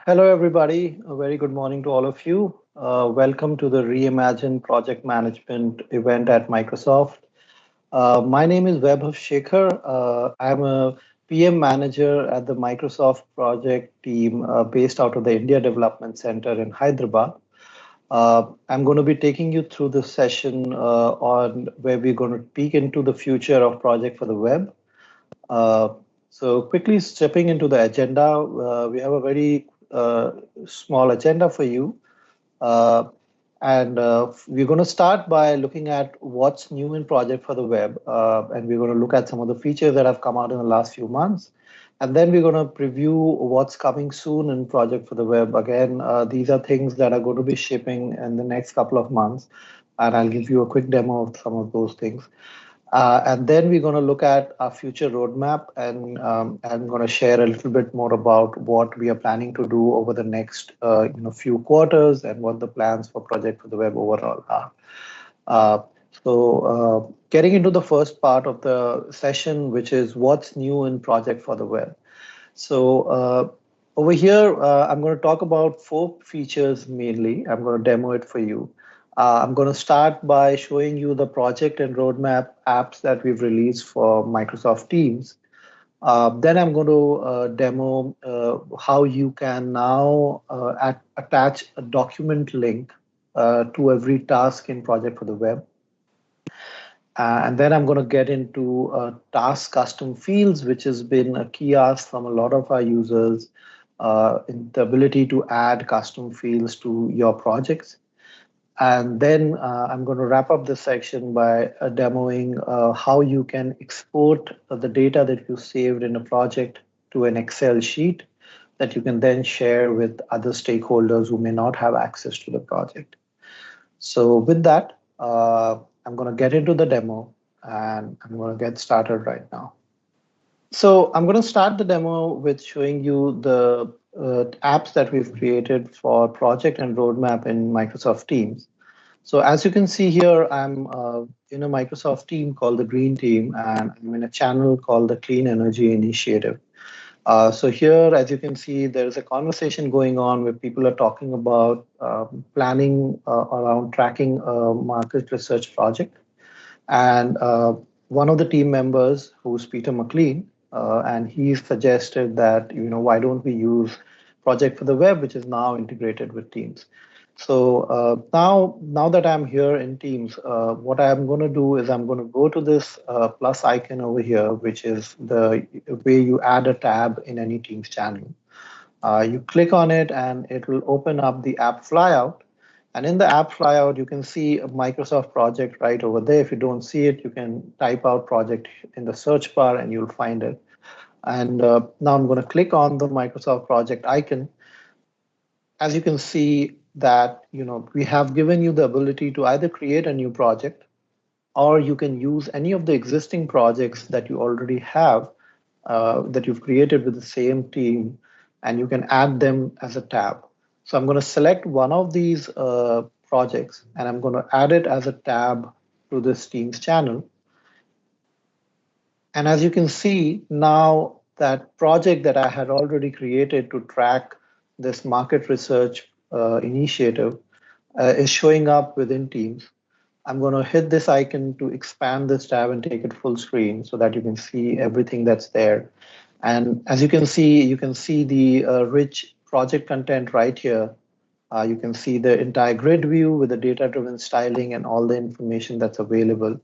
Hello, everybody. A very good morning to all of you. Welcome to the Reimagine Project Management event at Microsoft. My name is Vaibhav Shekhar. I'm a PM manager at the Microsoft project team based out of the India Development Center in Hyderabad. I'm going to be taking you through this session on where we're going to peek into the future of Project for the Web. Uh, so quickly stepping into the agenda, we have a very small agenda for you. Uh, and we're going to start by looking at what's new in Project for the Web. And we're going to look at some of the features that have come out in the last few months. And then we're going to preview what's coming soon in Project for the Web. Again, these are things that are going to be shipping in the next couple of months. And I'll give you a quick demo of some of those things. And then we're going to look at our future roadmap, and I'm going to share a little bit more about what we are planning to do over the next few quarters and what the plans for Project for the Web overall are. Uh, Getting into the first part of the session, which is what's new in Project for the Web. So over here, I'm going to talk about four features mainly. I'm going to demo it for you. I'm going to start by showing you the project and roadmap apps that we've released for Microsoft Teams. Then I'm going to demo how you can now attach a document link to every task in Project for the Web. And then I'm going to get into task custom fields, which has been a key ask from a lot of our users, in the ability to add custom fields to your projects. And then I'm going to wrap up this section by demoing how you can export the data that you saved in a project to an Excel sheet that you can then share with other stakeholders who may not have access to the project. So with that, I'm going to get into the demo and I'm going to get started right now. So I'm going to start the demo with showing you the apps that we've created for project and roadmap in Microsoft Teams. So as you can see here, I'm in a Microsoft team called the Green Team, and I'm in a channel called the Clean Energy Initiative. So here, as you can see, there's a conversation going on where people are talking about planning around tracking a market research project. And one of the team members, who's Peter McLean, and he suggested that, why don't we use Project for the Web, which is now integrated with Teams. So now that I'm here in Teams, what I'm going to do is I'm going to go to this plus icon over here, which is the way you add a tab in any Teams channel. You click on it and it will open up the app flyout. And in the app flyout, you can see a Microsoft project right over there. If you don't see it, you can type out project in the search bar and you'll find it. And now I'm going to click on the Microsoft project icon. As you can see that, we have given you the ability to either create a new project, or you can use any of the existing projects that you already have that you've created with the same team, and you can add them as a tab. So I'm going to select one of these projects and I'm going to add it as a tab to this Teams channel. And as you can see, now that project that I had already created to track this market research initiative is showing up within Teams. I'm going to hit this icon to expand this tab and take it full screen so that you can see everything that's there. And as you can see the rich project content right here. You can see the entire grid view with the data-driven styling and all the information that's available.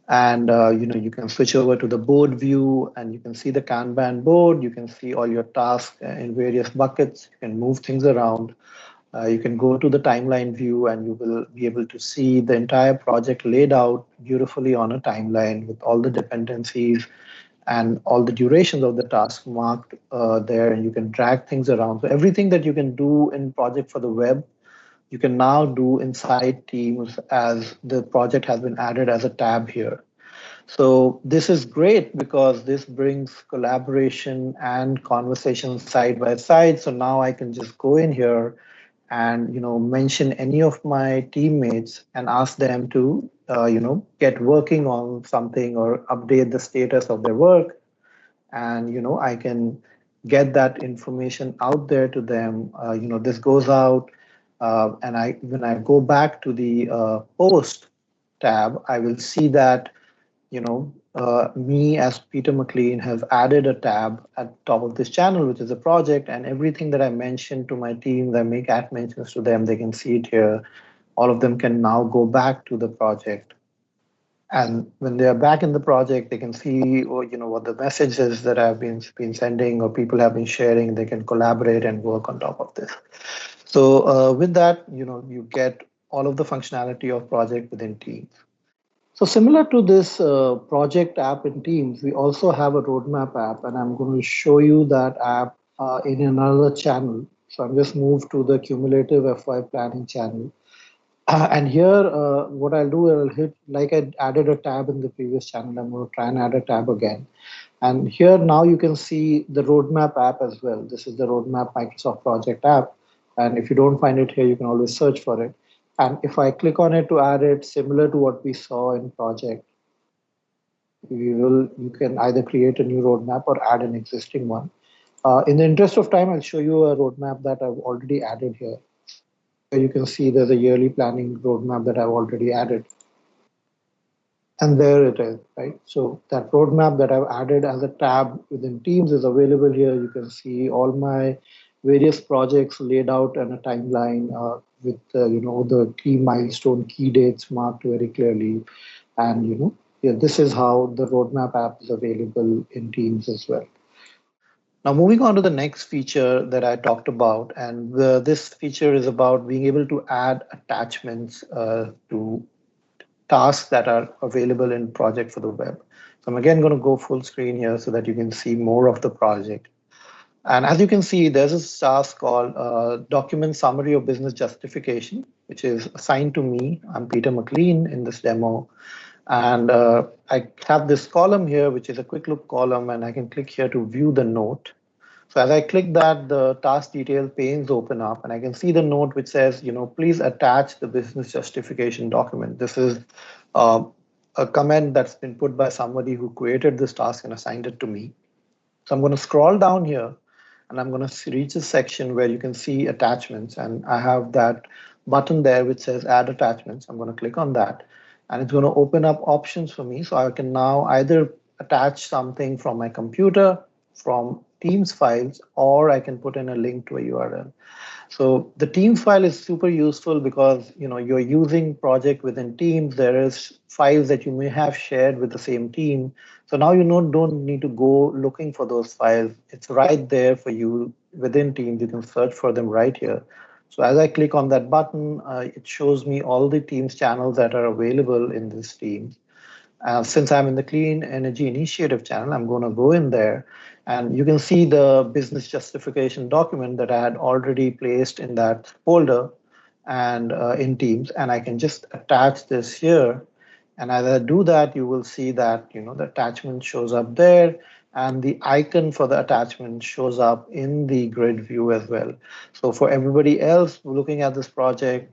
And you can switch over to the board view and you can see the Kanban board. You can see all your tasks in various buckets. You can move things around. You can go to the timeline view and you will be able to see the entire project laid out beautifully on a timeline with all the dependencies and all the durations of the task marked there, and you can drag things around. So everything that you can do in Project for the Web, you can now do inside Teams as the project has been added as a tab here. So this is great because this brings collaboration and conversation side by side. So now I can just go in here and mention any of my teammates and ask them to get working on something or update the status of their work. And I can get that information out there to them. This goes out, and when I go back to the post tab, I will see that me as Peter McLean have added a tab at top of this channel, which is a project, and everything that I mentioned to my team, that I make at mentions to them, they can see it here. All of them can now go back to the project. And when they are back in the project, they can see, or, what the messages that I've been sending or people have been sharing. They can collaborate and work on top of this. So with that, you get all of the functionality of project within Teams. So similar to this project app in Teams, we also have a roadmap app, and I'm going to show you that app in another channel. So I'm just moved to the cumulative FY planning channel. And here, what I'll do, I'll hit, like I added a tab in the previous channel, I'm going to try and add a tab again. And here now you can see the roadmap app as well. This is the roadmap Microsoft Project app. And if you don't find it here, you can always search for it. And if I click on it to add it, similar to what we saw in project, you can either create a new roadmap or add an existing one. In the interest of time, I'll show you a roadmap that I've already added here. Here you can see there's a yearly planning roadmap that I've already added. And there it is, right? So that roadmap that I've added as a tab within Teams is available here. You can see all my various projects laid out on a timeline with the key milestone, key dates marked very clearly. And this is how the roadmap app is available in Teams as well. Now, moving on to the next feature that I talked about, and this feature is about being able to add attachments to tasks that are available in project for the web. So I'm again going to go full screen here so that you can see more of the project. And as you can see, there's a task called Document Summary of Business Justification, which is assigned to me. I'm Peter McLean in this demo. And I have this column here, which is a quick look column, and I can click here to view the note. So as I click that, the task detail panes open up, and I can see the note which says, please attach the business justification document. This is a comment that's been put by somebody who created this task and assigned it to me. So I'm going to scroll down here, and I'm going to reach a section where you can see attachments, and I have that button there which says add attachments. I'm going to click on that, and it's going to open up options for me. So I can now either attach something from my computer, from Teams files, or I can put in a link to a URL. So the Teams file is super useful because you're using project within Teams. There is files that you may have shared with the same team. So now you don't need to go looking for those files. It's right there for you within Teams. You can search for them right here. So as I click on that button, it shows me all the Teams channels that are available in this Teams. Since I'm in the Clean Energy Initiative channel, I'm going to go in there, and you can see the business justification document that I had already placed in that folder and in Teams, and I can just attach this here. And as I do that, you will see that the attachment shows up there, and the icon for the attachment shows up in the grid view as well. So for everybody else looking at this project,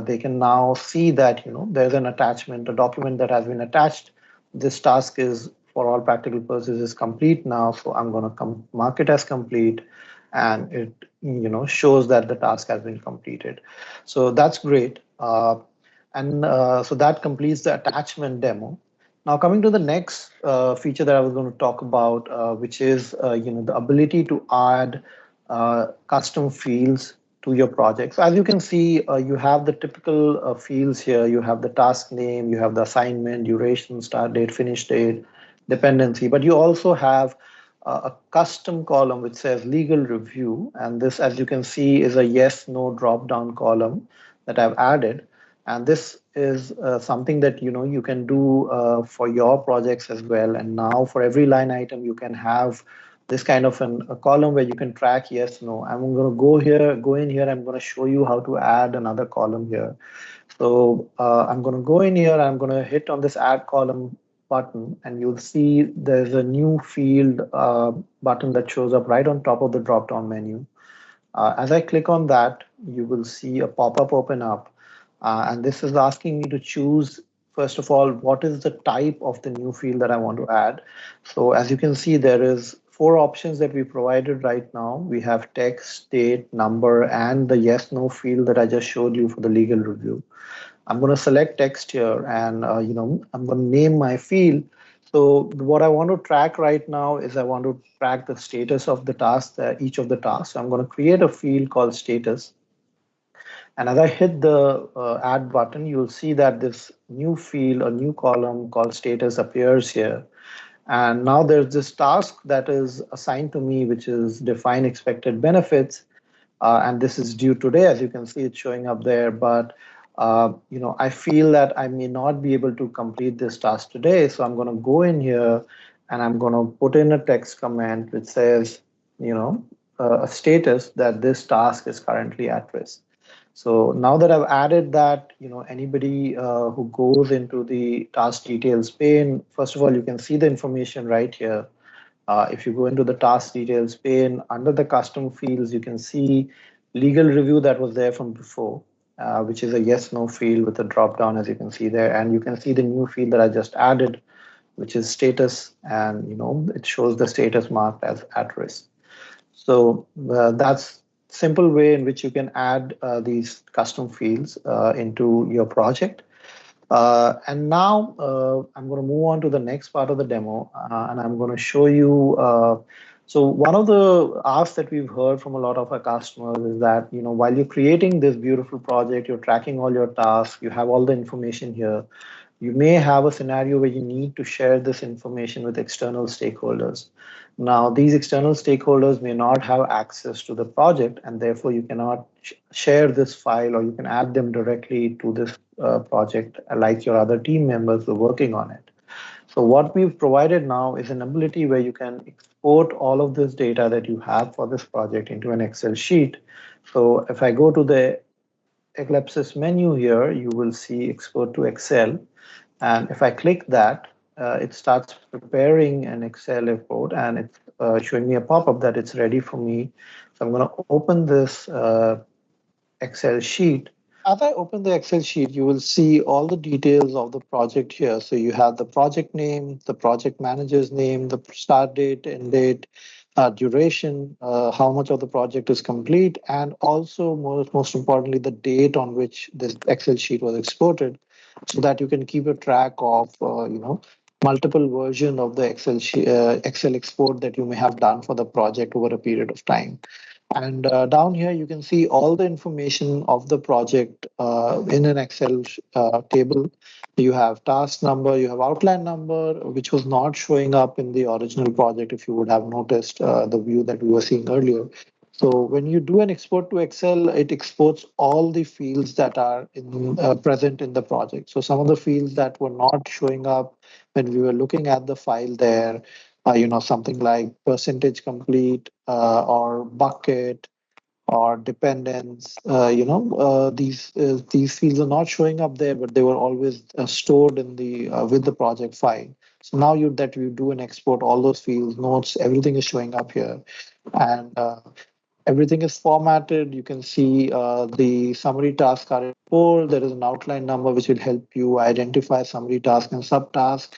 they can now see that there's an attachment, a document that has been attached. This task is, for all practical purposes, is complete now. So I'm going to mark it as complete, and it shows that the task has been completed. So that's great. So that completes the attachment demo. Now coming to the next feature that I was going to talk about, which is the ability to add custom fields to your project. So as you can see, you have the typical fields here. You have the task name, you have the assignment, duration, start date, finish date, dependency, but you also have a custom column which says legal review. And this, as you can see, is a yes, no drop-down column that I've added. And this is something that you can do for your projects as well. And now for every line item, you can have this kind of a column where you can track yes, no. I'm going to go in here. I'm going to show you how to add another column here. So I'm going to go in here. I'm going to hit on this add column button, and you'll see there's a new field button that shows up right on top of the drop-down menu. As I click on that, you will see a pop-up open up. And this is asking me to choose, first of all, what is the type of the new field that I want to add. So as you can see, there is four options that we provided right now. We have text, date, number, and the yes, no field that I just showed you for the legal review. I'm going to select text here and, I'm going to name my field. So what I want to track right now is I want to track the status of the task, each of the tasks. So I'm going to create a field called status. And as I hit the add button, you'll see that this new field or new column called status appears here. And now there's this task that is assigned to me, which is define expected benefits. And this is due today. As you can see, it's showing up there. But I feel that I may not be able to complete this task today. So I'm going to go in here and I'm going to put in a text comment which says, a status that this task is currently at risk. So now that I've added that, anybody who goes into the task details pane, first of all, you can see the information right here. If you go into the task details pane, under the custom fields, you can see legal review that was there from before, which is a yes, no field with a drop down, as you can see there. And you can see the new field that I just added, which is status. And, it shows the status marked as at risk. So that's simple way in which you can add these custom fields into your project. And now I'm going to move on to the next part of the demo, and I'm going to show you. So one of the asks that we've heard from a lot of our customers is that, while you're creating this beautiful project, you're tracking all your tasks, you have all the information here, you may have a scenario where you need to share this information with external stakeholders. Now, these external stakeholders may not have access to the project, and therefore you cannot share this file, or you can add them directly to this project like your other team members who are working on it. So what we've provided now is an ability where you can export all of this data that you have for this project into an Excel sheet. So if I go to the Ellipsis menu here, you will see export to Excel. And if I click that, it starts preparing an Excel report, and it's showing me a pop-up that it's ready for me. So I'm going to open this Excel sheet. As I open the Excel sheet, you will see all the details of the project here. So you have the project name, the project manager's name, the start date, end date, duration, how much of the project is complete, and also most importantly, the date on which this Excel sheet was exported, so that you can keep a track of multiple version of the Excel export that you may have done for the project over a period of time. And down here, you can see all the information of the project in an Excel table. You have task number, you have outline number, which was not showing up in the original project, if you would have noticed the view that we were seeing earlier. So when you do an export to Excel, it exports all the fields that are present in the project. So some of the fields that were not showing up when we were looking at the file there, something like percentage complete or bucket or dependence. These fields are not showing up there, but they were always stored in the with the project file. So now that you do an export, all those fields, notes, everything is showing up here, and everything is formatted. You can see the summary tasks are in bold. There is an outline number which will help you identify summary task and subtask.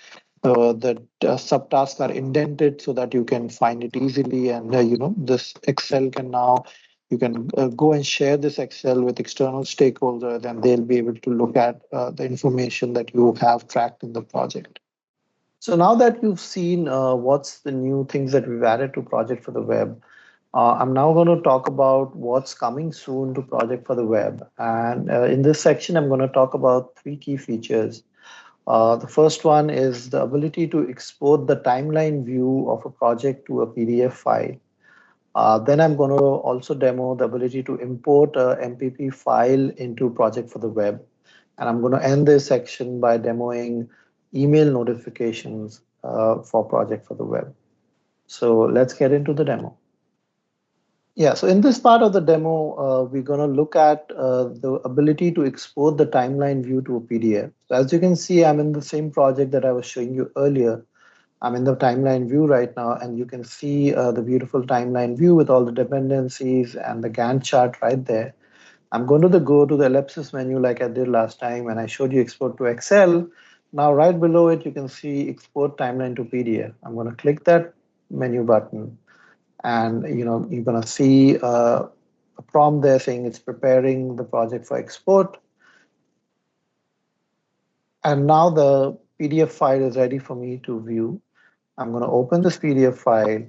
The subtasks are indented so that you can find it easily. And this Excel can now, you can go and share this Excel with external stakeholders, and they'll be able to look at the information that you have tracked in the project. So now that you've seen what's the new things that we've added to Project for the Web, I'm now going to talk about what's coming soon to Project for the Web. And in this section, I'm going to talk about three key features. The first one is the ability to export the timeline view of a project to a PDF file. Then I'm going to also demo the ability to import a MPP file into Project for the Web. And I'm going to end this section by demoing email notifications for Project for the Web. So let's get into the demo. Yeah, so in this part of the demo, we're going to look at the ability to export the timeline view to a PDF. So as you can see, I'm in the same project that I was showing you earlier. I'm in the timeline view right now, and you can see the beautiful timeline view with all the dependencies and the Gantt chart right there. I'm going to go to the ellipsis menu like I did last time, and I showed you export to Excel. Now, right below it, you can see export timeline to PDF. I'm going to click that menu button, and you're going to see a prompt there saying it's preparing the project for export. And now the PDF file is ready for me to view. I'm going to open this PDF file,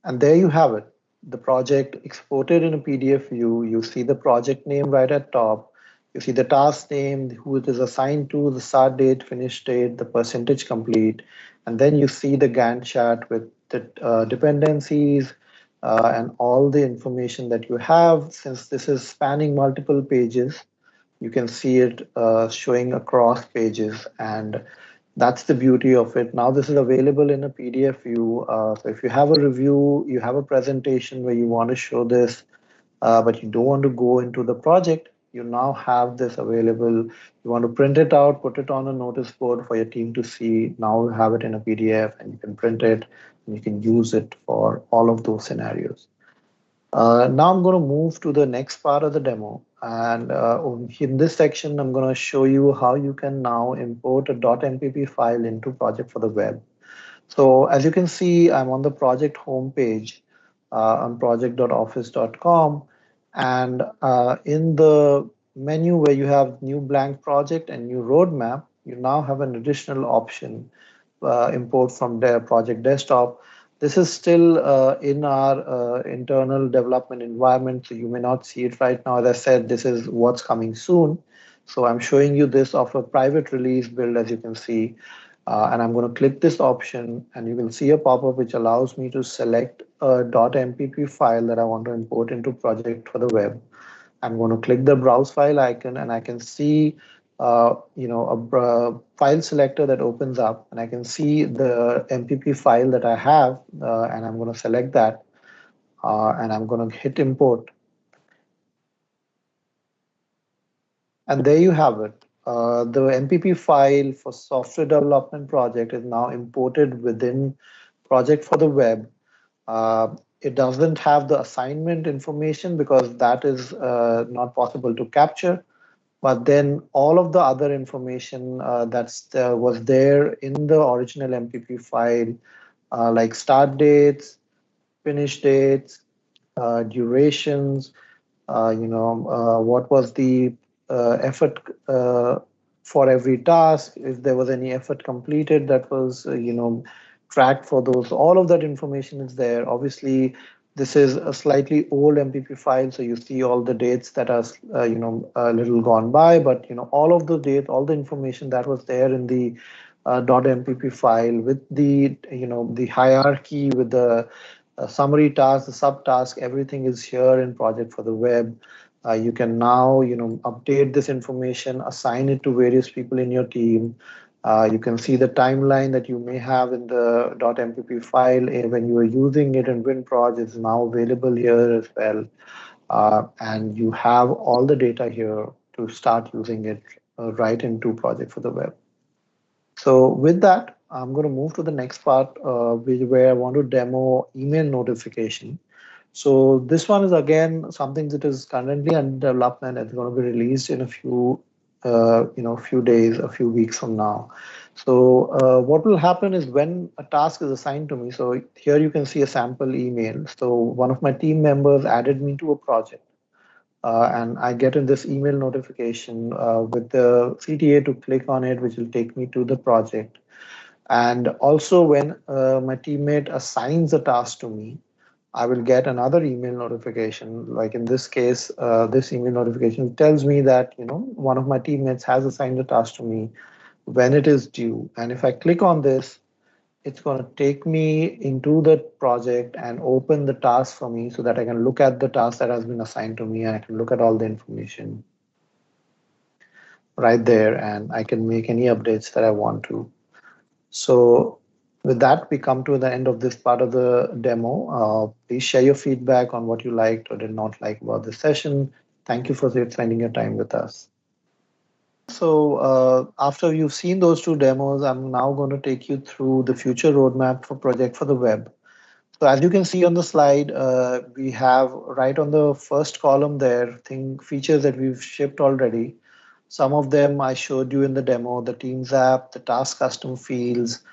and there you have it. The project exported in a PDF view. You see the project name right at top. You see the task name, who it is assigned to, the start date, finish date, the percentage complete. And then you see the Gantt chart with the dependencies and all the information that you have. Since this is spanning multiple pages, you can see it showing across pages, and that's the beauty of it. Now this is available in a PDF view. So if you have a review, you have a presentation where you want to show this, but you don't want to go into the project, you now have this available. You want to print it out, put it on a notice board for your team to see. Now you have it in a PDF, and you can print it and you can use it for all of those scenarios. Now I'm going to move to the next part of the demo. And in this section, I'm going to show you how you can now import a .mpp file into Project for the Web. So as you can see, I'm on the project homepage on project.office.com. And in the menu where you have new blank project and new roadmap, you now have an additional option, import from the project desktop. This is still in our internal development environment, so you may not see it right now. As I said, this is what's coming soon. So I'm showing you this of a private release build, as you can see. And I'm going to click this option, and you will see a pop-up which allows me to select a .mpp file that I want to import into Project for the Web. I'm going to click the browse file icon, and I can see a file selector that opens up, and I can see the MPP file that I have, and I'm going to select that, and I'm going to hit import. And there you have it. The MPP file for software development project is now imported within Project for the Web. It doesn't have the assignment information because that is not possible to capture. But then all of the other information was there in the original MPP file, like start dates, finish dates, durations, what was the effort for every task, if there was any effort completed that was, tracked for those. All of that information is there. Obviously, this is a slightly old MPP file, so you see all the dates that are, a little gone by, but, all of the dates, all the information that was there in the .mpp file with the, the hierarchy, with the summary task, the subtask, everything is here in Project for the Web. You can now, update this information, assign it to various people in your team. You can see the timeline that you may have in the .mpp file when you are using it in WinProj. It's now available here as well. And you have all the data here to start using it right into Project for the Web. So with that, I'm going to move to the next part, where I want to demo email notification. So this one is again something that is currently under development. It's going to be released in a few days, a few weeks from now. So what will happen is when a task is assigned to me. So here you can see a sample email. So one of my team members added me to a project. And I get in this email notification with the CTA to click on it, which will take me to the project. And also when my teammate assigns a task to me, I will get another email notification. Like in this case, this email notification tells me that, one of my teammates has assigned a task to me, when it is due. And if I click on this, it's going to take me into the project and open the task for me so that I can look at the task that has been assigned to me, and I can look at all the information right there, and I can make any updates that I want to. So with that, we come to the end of this part of the demo. Please share your feedback on what you liked or did not like about the session. Thank you for spending your time with us. So after you've seen those two demos, I'm now going to take you through the future roadmap for Project for the Web. So as you can see on the slide, we have right on the first column there, features that we've shipped already. Some of them I showed you in the demo, the Teams app, the task custom fields,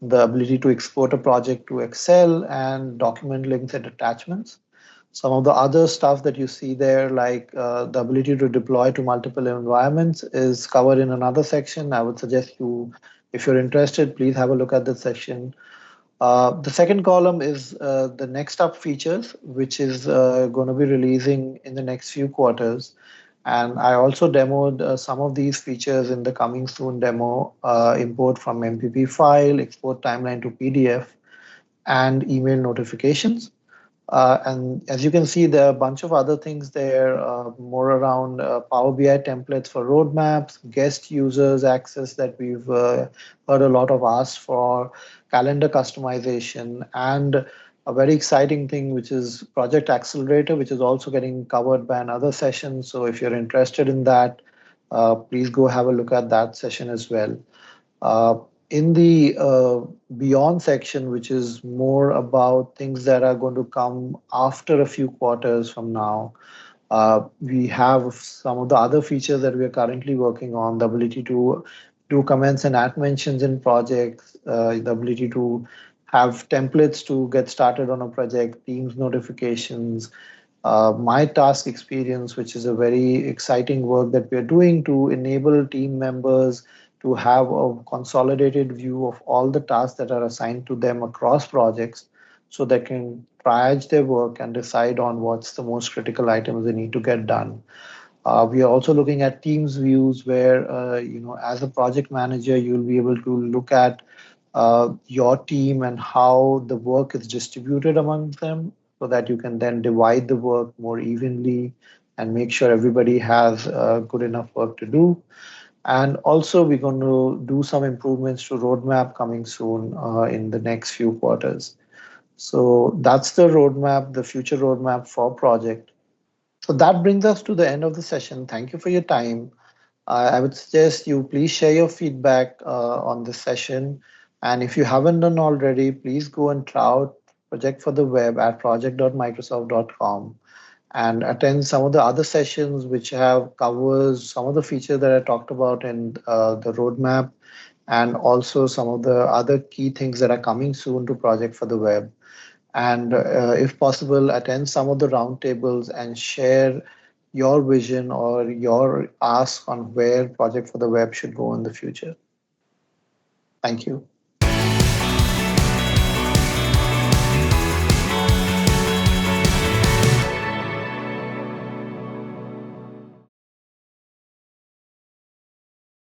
the ability to export a project to Excel, and document links and attachments. Some of the other stuff that you see there, like the ability to deploy to multiple environments, is covered in another section. I would suggest you, if you're interested, please have a look at this section. The second column is the next up features, which is going to be releasing in the next few quarters. And I also demoed some of these features in the coming soon demo: import from MPP file, export timeline to PDF, and email notifications. And as you can see, there are a bunch of other things there, more around Power BI templates for roadmaps, guest users access that we've heard a lot of asks for, calendar customization, and a very exciting thing, which is Project Accelerator, which is also getting covered by another session. So if you're interested in that, please go have a look at that session as well. Uh, in the beyond section, which is more about things that are going to come after a few quarters from now, we have some of the other features that we are currently working on: the ability to do comments and add mentions in projects, the ability to have templates to get started on a project, Teams notifications, my task experience, which is a very exciting work that we are doing to enable team members to have a consolidated view of all the tasks that are assigned to them across projects, so they can triage their work and decide on what's the most critical items they need to get done. We are also looking at Teams views where, as a project manager, you'll be able to look at your team and how the work is distributed among them, so that you can then divide the work more evenly and make sure everybody has good enough work to do. And also, we're going to do some improvements to roadmap coming soon in the next few quarters. So that's the roadmap, the future roadmap for project. So that brings us to the end of the session. Thank you for your time. I would suggest you please share your feedback on this session. And if you haven't done already, please go and try out Project for the Web at project.microsoft.com and attend some of the other sessions which have covers some of the features that I talked about in the roadmap, and also some of the other key things that are coming soon to Project for the Web. And if possible, attend some of the roundtables and share your vision or your ask on where Project for the Web should go in the future. Thank you.